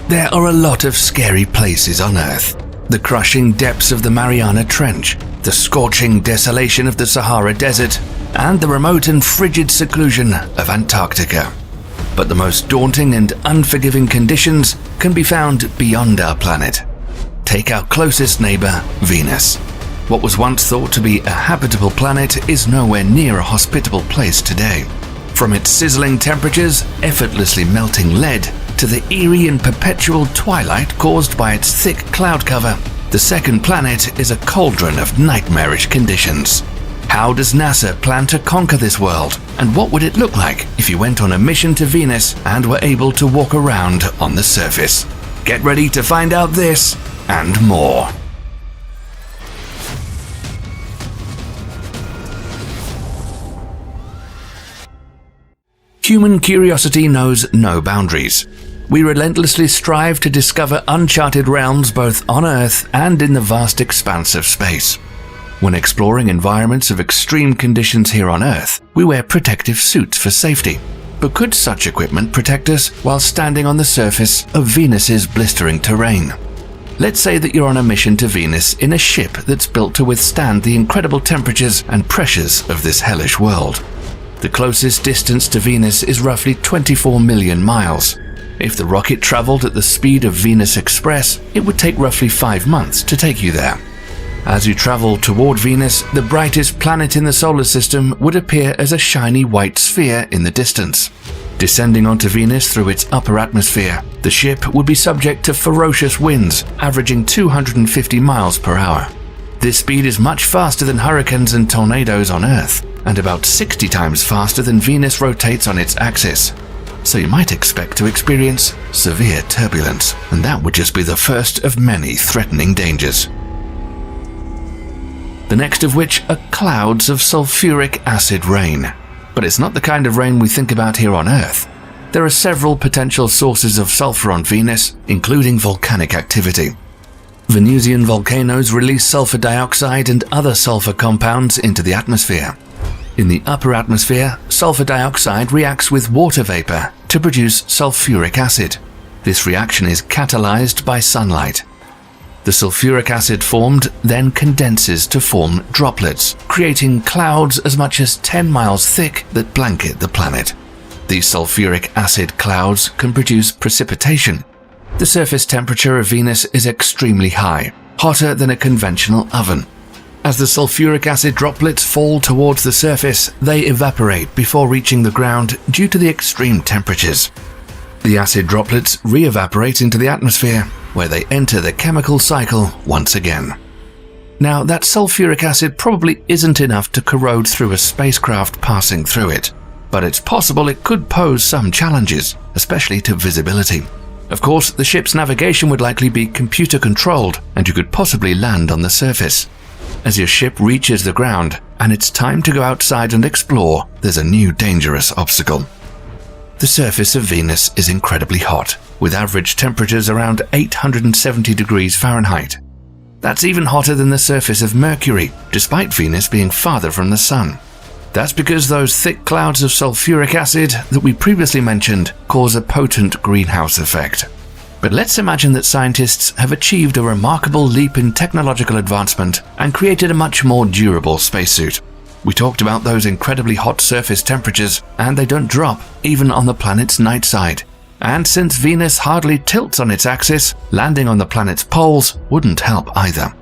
There are a lot of scary places on Earth. The crushing depths of the Mariana Trench, the scorching desolation of the Sahara Desert, and the remote and frigid seclusion of Antarctica. But the most daunting and unforgiving conditions can be found beyond our planet. Take our closest neighbor, Venus. What was once thought to be a habitable planet is nowhere near a hospitable place today. From its sizzling temperatures, effortlessly melting lead, to the eerie and perpetual twilight caused by its thick cloud cover, the second planet is a cauldron of nightmarish conditions. How does NASA plan to conquer this world? And what would it look like if you went on a mission to Venus and were able to walk around on the surface? Get ready to find out this and more. Human curiosity knows no boundaries. We relentlessly strive to discover uncharted realms both on Earth and in the vast expanse of space. When exploring environments of extreme conditions here on Earth, we wear protective suits for safety. But could such equipment protect us while standing on the surface of Venus's blistering terrain? Let's say that you're on a mission to Venus in a ship that's built to withstand the incredible temperatures and pressures of this hellish world. The closest distance to Venus is roughly 24 million miles. If the rocket traveled at the speed of Venus Express, it would take roughly 5 months to take you there. As you travel toward Venus, the brightest planet in the solar system would appear as a shiny white sphere in the distance. Descending onto Venus through its upper atmosphere, the ship would be subject to ferocious winds, averaging 250 miles per hour. This speed is much faster than hurricanes and tornadoes on Earth, and about 60 times faster than Venus rotates on its axis. So you might expect to experience severe turbulence, and that would just be the first of many threatening dangers. The next of which are clouds of sulfuric acid rain. But it's not the kind of rain we think about here on Earth. There are several potential sources of sulfur on Venus, including volcanic activity. Venusian volcanoes release sulfur dioxide and other sulfur compounds into the atmosphere. In the upper atmosphere, sulfur dioxide reacts with water vapor to produce sulfuric acid. This reaction is catalyzed by sunlight. The sulfuric acid formed then condenses to form droplets, creating clouds as much as 10 miles thick that blanket the planet. These sulfuric acid clouds can produce precipitation. The surface temperature of Venus is extremely high, hotter than a conventional oven. As the sulfuric acid droplets fall towards the surface, they evaporate before reaching the ground due to the extreme temperatures. The acid droplets re-evaporate into the atmosphere, where they enter the chemical cycle once again. Now, that sulfuric acid probably isn't enough to corrode through a spacecraft passing through it, but it's possible it could pose some challenges, especially to visibility. Of course, the ship's navigation would likely be computer-controlled, and you could possibly land on the surface. As your ship reaches the ground, and it's time to go outside and explore, there's a new dangerous obstacle. The surface of Venus is incredibly hot, with average temperatures around 870 degrees Fahrenheit. That's even hotter than the surface of Mercury, despite Venus being farther from the Sun. That's because those thick clouds of sulfuric acid that we previously mentioned cause a potent greenhouse effect. But let's imagine that scientists have achieved a remarkable leap in technological advancement and created a much more durable spacesuit. We talked about those incredibly hot surface temperatures, and they don't drop even on the planet's night side. And since Venus hardly tilts on its axis, landing on the planet's poles wouldn't help either.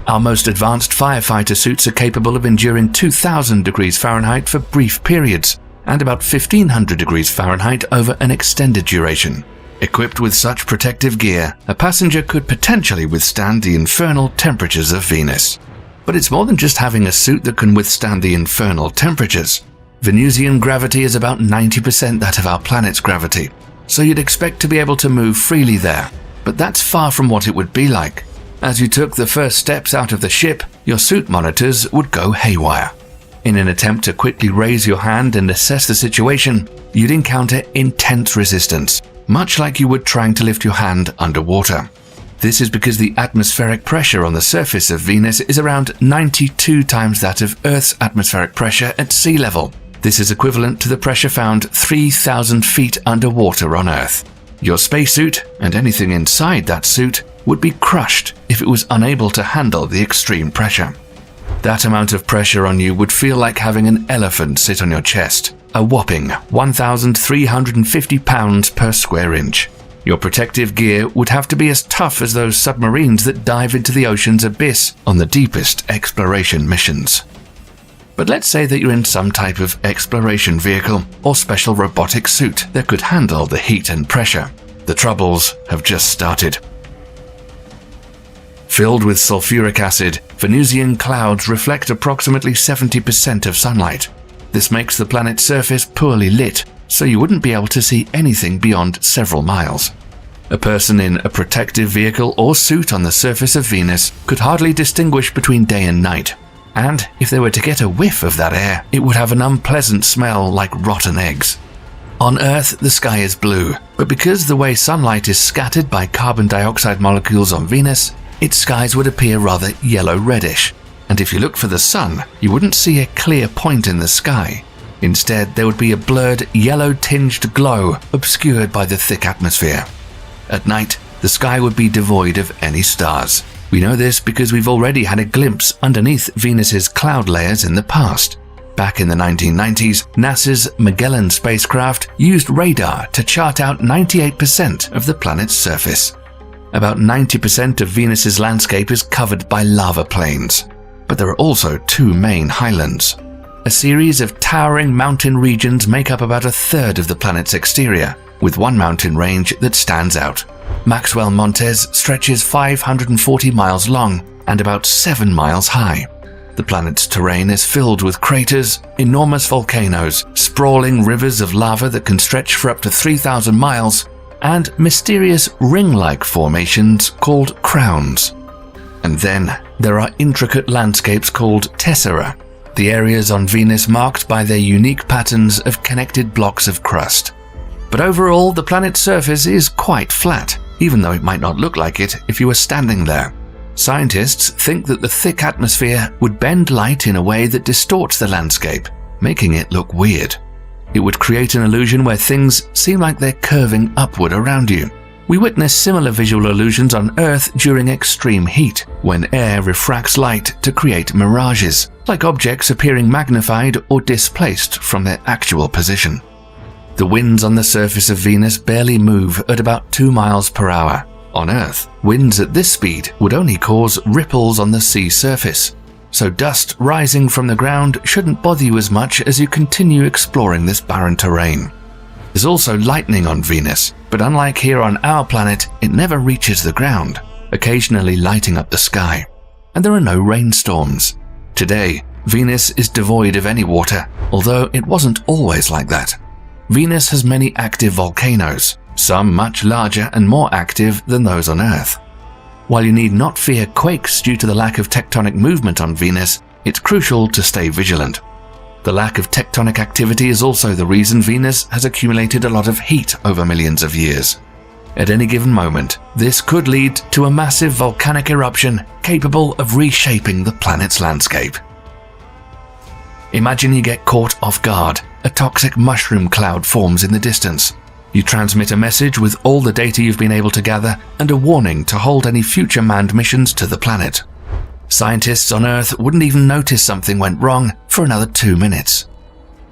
Our most advanced firefighter suits are capable of enduring 2,000 degrees Fahrenheit for brief periods, and about 1,500 degrees Fahrenheit over an extended duration. Equipped with such protective gear, a passenger could potentially withstand the infernal temperatures of Venus. But it's more than just having a suit that can withstand the infernal temperatures. Venusian gravity is about 90% that of our planet's gravity, so you'd expect to be able to move freely there. But that's far from what it would be like. As you took the first steps out of the ship, your suit monitors would go haywire. In an attempt to quickly raise your hand and assess the situation, you'd encounter intense resistance, much like you would trying to lift your hand underwater. This is because the atmospheric pressure on the surface of Venus is around 92 times that of Earth's atmospheric pressure at sea level. This is equivalent to the pressure found 3,000 feet underwater on Earth. Your spacesuit, and anything inside that suit, would be crushed if it was unable to handle the extreme pressure. That amount of pressure on you would feel like having an elephant sit on your chest, a whopping 1,350 pounds per square inch. Your protective gear would have to be as tough as those submarines that dive into the ocean's abyss on the deepest exploration missions. But let's say that you're in some type of exploration vehicle or special robotic suit that could handle the heat and pressure. The troubles have just started. Filled with sulfuric acid, Venusian clouds reflect approximately 70% of sunlight. This makes the planet's surface poorly lit, so you wouldn't be able to see anything beyond several miles. A person in a protective vehicle or suit on the surface of Venus could hardly distinguish between day and night. And if they were to get a whiff of that air, it would have an unpleasant smell like rotten eggs. On Earth, the sky is blue, but because the way sunlight is scattered by carbon dioxide molecules on Venus, its skies would appear rather yellow-reddish. And if you looked for the sun, you wouldn't see a clear point in the sky. Instead, there would be a blurred, yellow-tinged glow obscured by the thick atmosphere. At night, the sky would be devoid of any stars. We know this because we've already had a glimpse underneath Venus's cloud layers in the past. Back in the 1990s, NASA's Magellan spacecraft used radar to chart out 98% of the planet's surface. About 90% of Venus's landscape is covered by lava plains. But there are also two main highlands. A series of towering mountain regions make up about a third of the planet's exterior, with one mountain range that stands out. Maxwell Montes stretches 540 miles long and about 7 miles high. The planet's terrain is filled with craters, enormous volcanoes, sprawling rivers of lava that can stretch for up to 3,000 miles, and mysterious ring-like formations called crowns. And then there are intricate landscapes called tessera, the areas on Venus marked by their unique patterns of connected blocks of crust. But overall, the planet's surface is quite flat, even though it might not look like it if you were standing there. Scientists think that the thick atmosphere would bend light in a way that distorts the landscape, making it look weird. It would create an illusion where things seem like they're curving upward around you. We witness similar visual illusions on Earth during extreme heat, when air refracts light to create mirages, like objects appearing magnified or displaced from their actual position. The winds on the surface of Venus barely move at about 2 miles per hour. On Earth, winds at this speed would only cause ripples on the sea surface, so dust rising from the ground shouldn't bother you as much as you continue exploring this barren terrain. There's also lightning on Venus, but unlike here on our planet, it never reaches the ground, occasionally lighting up the sky. And there are no rainstorms. Today, Venus is devoid of any water, although it wasn't always like that. Venus has many active volcanoes, some much larger and more active than those on Earth. While you need not fear quakes due to the lack of tectonic movement on Venus, it's crucial to stay vigilant. The lack of tectonic activity is also the reason Venus has accumulated a lot of heat over millions of years. At any given moment, this could lead to a massive volcanic eruption capable of reshaping the planet's landscape. Imagine you get caught off guard. A toxic mushroom cloud forms in the distance. You transmit a message with all the data you've been able to gather and a warning to hold any future manned missions to the planet. Scientists on Earth wouldn't even notice something went wrong for another 2 minutes.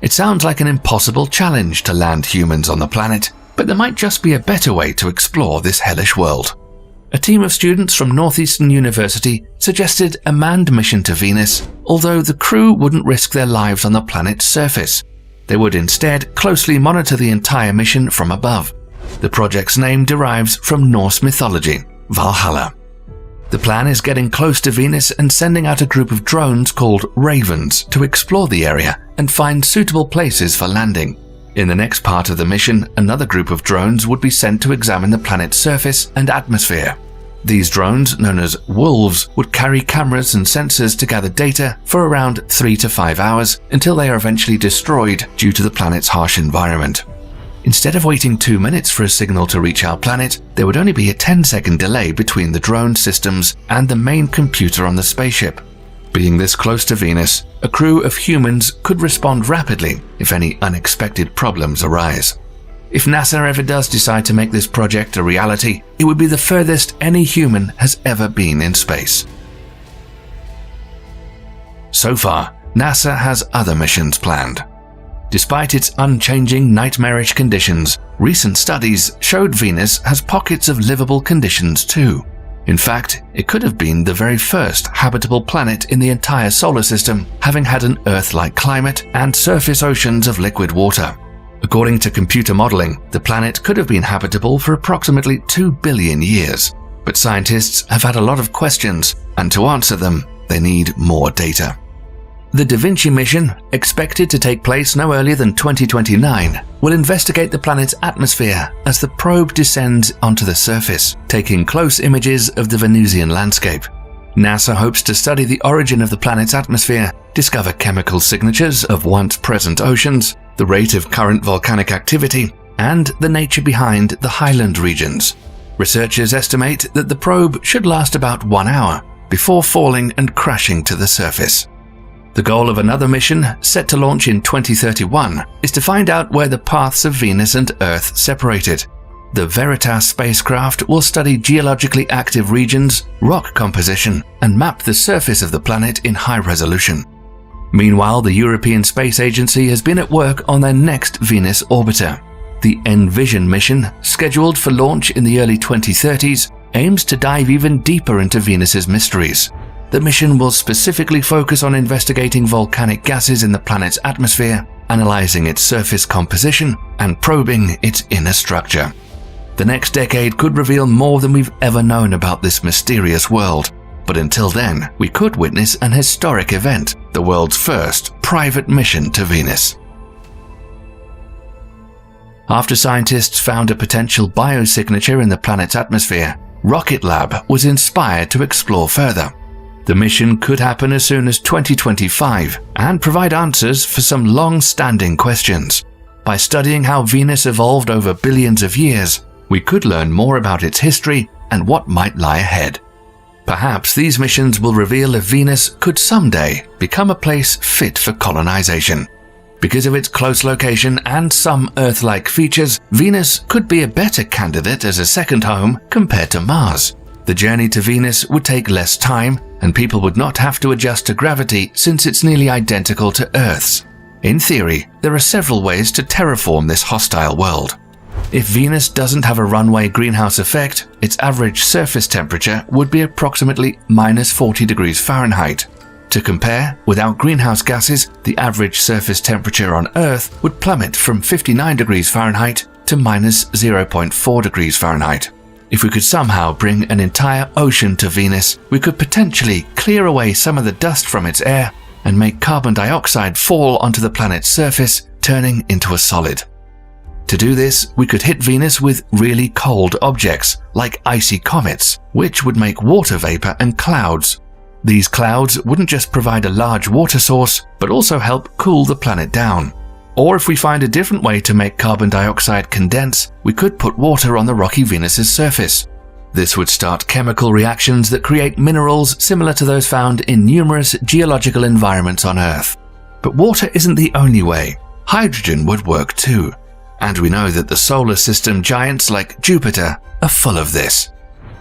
It sounds like an impossible challenge to land humans on the planet, but there might just be a better way to explore this hellish world. A team of students from Northeastern University suggested a manned mission to Venus, although the crew wouldn't risk their lives on the planet's surface. They would instead closely monitor the entire mission from above. The project's name derives from Norse mythology, Valhalla. The plan is getting close to Venus and sending out a group of drones called Ravens to explore the area and find suitable places for landing. In the next part of the mission, another group of drones would be sent to examine the planet's surface and atmosphere. These drones, known as wolves, would carry cameras and sensors to gather data for around 3 to 5 hours until they are eventually destroyed due to the planet's harsh environment. Instead of waiting 2 minutes for a signal to reach our planet, there would only be a 10-second delay between the drone systems and the main computer on the spaceship. Being this close to Venus, a crew of humans could respond rapidly if any unexpected problems arise. If NASA ever does decide to make this project a reality, it would be the furthest any human has ever been in space. So far, NASA has other missions planned. Despite its unchanging nightmarish conditions, recent studies showed Venus has pockets of livable conditions too. In fact, it could have been the very first habitable planet in the entire solar system, having had an Earth-like climate and surface oceans of liquid water. According to computer modeling, the planet could have been habitable for approximately 2 billion years. But scientists have had a lot of questions, and to answer them, they need more data. The Da Vinci mission, expected to take place no earlier than 2029, will investigate the planet's atmosphere as the probe descends onto the surface, taking close images of the Venusian landscape. NASA hopes to study the origin of the planet's atmosphere, discover chemical signatures of once-present oceans, the rate of current volcanic activity, and the nature behind the highland regions. Researchers estimate that the probe should last about 1 hour before falling and crashing to the surface. The goal of another mission, set to launch in 2031, is to find out where the paths of Venus and Earth separated. The Veritas spacecraft will study geologically active regions, rock composition, and map the surface of the planet in high resolution. Meanwhile, the European Space Agency has been at work on their next Venus orbiter. The Envision mission, scheduled for launch in the early 2030s, aims to dive even deeper into Venus's mysteries. The mission will specifically focus on investigating volcanic gases in the planet's atmosphere, analyzing its surface composition, and probing its inner structure. The next decade could reveal more than we've ever known about this mysterious world. But until then, we could witness an historic event, the world's first private mission to Venus. After scientists found a potential biosignature in the planet's atmosphere, Rocket Lab was inspired to explore further. The mission could happen as soon as 2025 and provide answers for some long-standing questions. By studying how Venus evolved over billions of years, we could learn more about its history and what might lie ahead. Perhaps these missions will reveal if Venus could someday become a place fit for colonization. Because of its close location and some Earth-like features, Venus could be a better candidate as a second home compared to Mars. The journey to Venus would take less time, and people would not have to adjust to gravity since it's nearly identical to Earth's. In theory, there are several ways to terraform this hostile world. If Venus doesn't have a runaway greenhouse effect, its average surface temperature would be approximately -40 degrees Fahrenheit. To compare, without greenhouse gases, the average surface temperature on Earth would plummet from 59 degrees Fahrenheit to -0.4 degrees Fahrenheit. If we could somehow bring an entire ocean to Venus, we could potentially clear away some of the dust from its air and make carbon dioxide fall onto the planet's surface, turning into a solid. To do this, we could hit Venus with really cold objects, like icy comets, which would make water vapor and clouds. These clouds wouldn't just provide a large water source, but also help cool the planet down. Or if we find a different way to make carbon dioxide condense, we could put water on the rocky Venus's surface. This would start chemical reactions that create minerals similar to those found in numerous geological environments on Earth. But water isn't the only way. Hydrogen would work too. And we know that the solar system giants like Jupiter are full of this.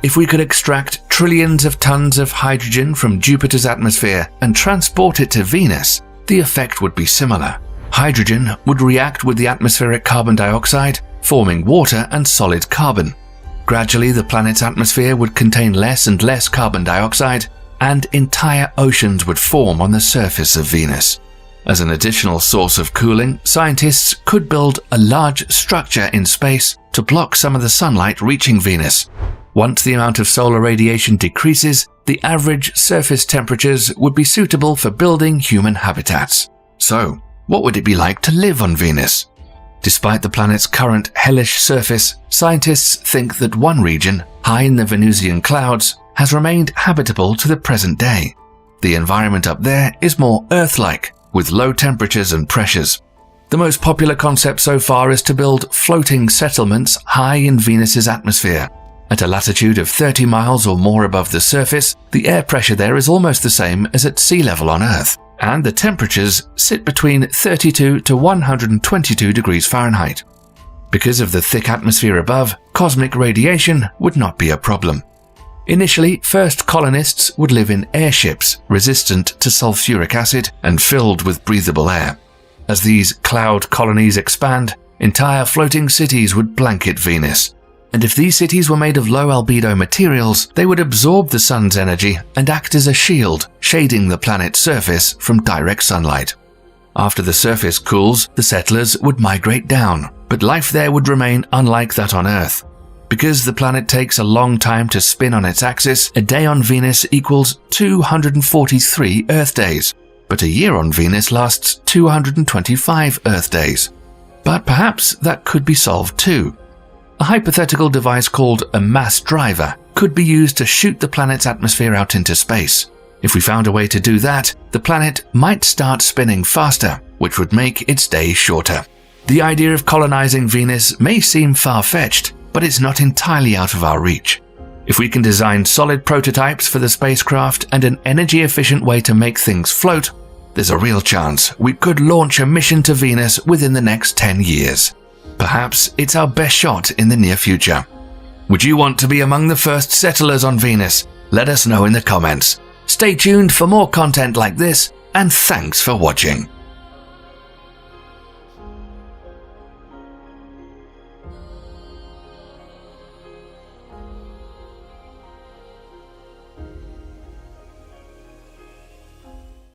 If we could extract trillions of tons of hydrogen from Jupiter's atmosphere and transport it to Venus, the effect would be similar. Hydrogen would react with the atmospheric carbon dioxide, forming water and solid carbon. Gradually, the planet's atmosphere would contain less and less carbon dioxide, and entire oceans would form on the surface of Venus. As an additional source of cooling, scientists could build a large structure in space to block some of the sunlight reaching Venus. Once the amount of solar radiation decreases, the average surface temperatures would be suitable for building human habitats. So, what would it be like to live on Venus? Despite the planet's current hellish surface, scientists think that one region, high in the Venusian clouds, has remained habitable to the present day. The environment up there is more Earth-like, with low temperatures and pressures. The most popular concept so far is to build floating settlements high in Venus's atmosphere. At a latitude of 30 miles or more above the surface, the air pressure there is almost the same as at sea level on Earth, and the temperatures sit between 32 to 122 degrees Fahrenheit. Because of the thick atmosphere above, cosmic radiation would not be a problem. Initially, first colonists would live in airships resistant to sulfuric acid and filled with breathable air. As these cloud colonies expand, entire floating cities would blanket Venus. And if these cities were made of low albedo materials, they would absorb the sun's energy and act as a shield, shading the planet's surface from direct sunlight. After the surface cools, the settlers would migrate down, but life there would remain unlike that on Earth. Because the planet takes a long time to spin on its axis, a day on Venus equals 243 Earth days, but a year on Venus lasts 225 Earth days. But perhaps that could be solved too. A hypothetical device called a mass driver could be used to shoot the planet's atmosphere out into space. If we found a way to do that, the planet might start spinning faster, which would make its days shorter. The idea of colonizing Venus may seem far-fetched, but it's not entirely out of our reach. If we can design solid prototypes for the spacecraft and an energy-efficient way to make things float, there's a real chance we could launch a mission to Venus within the next 10 years. Perhaps it's our best shot in the near future. Would you want to be among the first settlers on Venus? Let us know in the comments. Stay tuned for more content like this, and thanks for watching.